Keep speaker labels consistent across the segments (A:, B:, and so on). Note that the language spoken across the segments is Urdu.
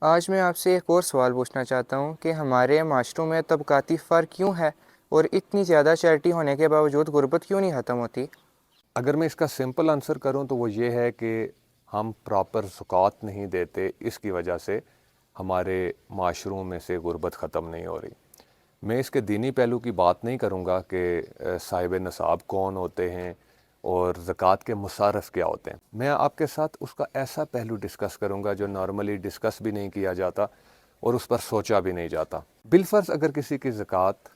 A: آج میں آپ سے ایک اور سوال پوچھنا چاہتا ہوں کہ ہمارے معاشروں میں طبقاتی فرق کیوں ہے اور اتنی زیادہ چیریٹی ہونے کے باوجود غربت کیوں نہیں ختم ہوتی؟
B: اگر میں اس کا سمپل آنسر کروں تو وہ یہ ہے کہ ہم پراپر زکوٰۃ نہیں دیتے، اس کی وجہ سے ہمارے معاشروں میں سے غربت ختم نہیں ہو رہی۔ میں اس کے دینی پہلو کی بات نہیں کروں گا کہ صاحب نصاب کون ہوتے ہیں اور زکوٰۃ کے مصارف کیا ہوتے ہیں۔ میں آپ کے ساتھ اس کا ایسا پہلو ڈسکس کروں گا جو نارملی ڈسکس بھی نہیں کیا جاتا اور اس پر سوچا بھی نہیں جاتا۔ بالفرض اگر کسی کی زکوٰۃ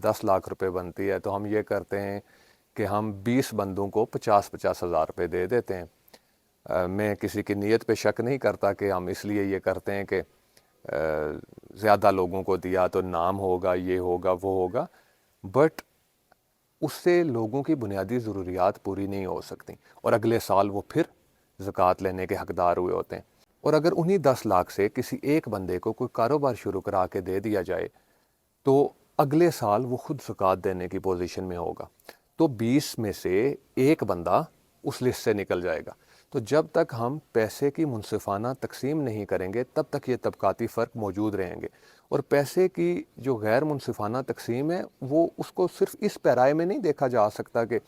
B: 10 لاکھ روپے بنتی ہے تو ہم یہ کرتے ہیں کہ ہم 20 بندوں کو 50 ہزار روپے دے دیتے ہیں۔ میں کسی کی نیت پہ شک نہیں کرتا کہ ہم اس لیے یہ کرتے ہیں کہ زیادہ لوگوں کو دیا تو نام ہوگا، یہ ہوگا، وہ ہوگا، بٹ اس سے لوگوں کی بنیادی ضروریات پوری نہیں ہو سکتی اور اگلے سال وہ پھر زکوٰۃ لینے کے حقدار ہوئے ہوتے ہیں۔ اور اگر انہی 10 لاکھ سے کسی ایک بندے کو کوئی کاروبار شروع کرا کے دے دیا جائے تو اگلے سال وہ خود زکوٰۃ دینے کی پوزیشن میں ہوگا، تو 20 میں سے ایک بندہ اس لسٹ سے نکل جائے گا۔ تو جب تک ہم پیسے کی منصفانہ تقسیم نہیں کریں گے تب تک یہ طبقاتی فرق موجود رہیں گے، اور پیسے کی جو غیر منصفانہ تقسیم ہے وہ اس کو صرف اس پیرائے میں نہیں دیکھا جا سکتا کہ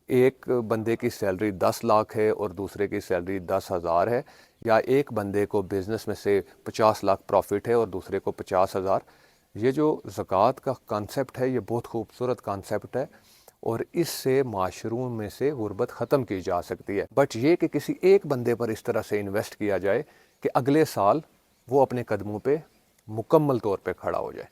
B: ایک بندے کی سیلری 10 لاکھ ہے اور دوسرے کی سیلری 10,000 ہے، یا ایک بندے کو بزنس میں سے 50 لاکھ پروفٹ ہے اور دوسرے کو 50,000۔ یہ جو زکوٰۃ کا کانسیپٹ ہے یہ بہت خوبصورت کانسیپٹ ہے اور اس سے معاشروں میں سے غربت ختم کی جا سکتی ہے، بٹ یہ کہ کسی ایک بندے پر اس طرح سے انویسٹ کیا جائے کہ اگلے سال وہ اپنے قدموں پہ مکمل طور پہ کھڑا ہو جائے۔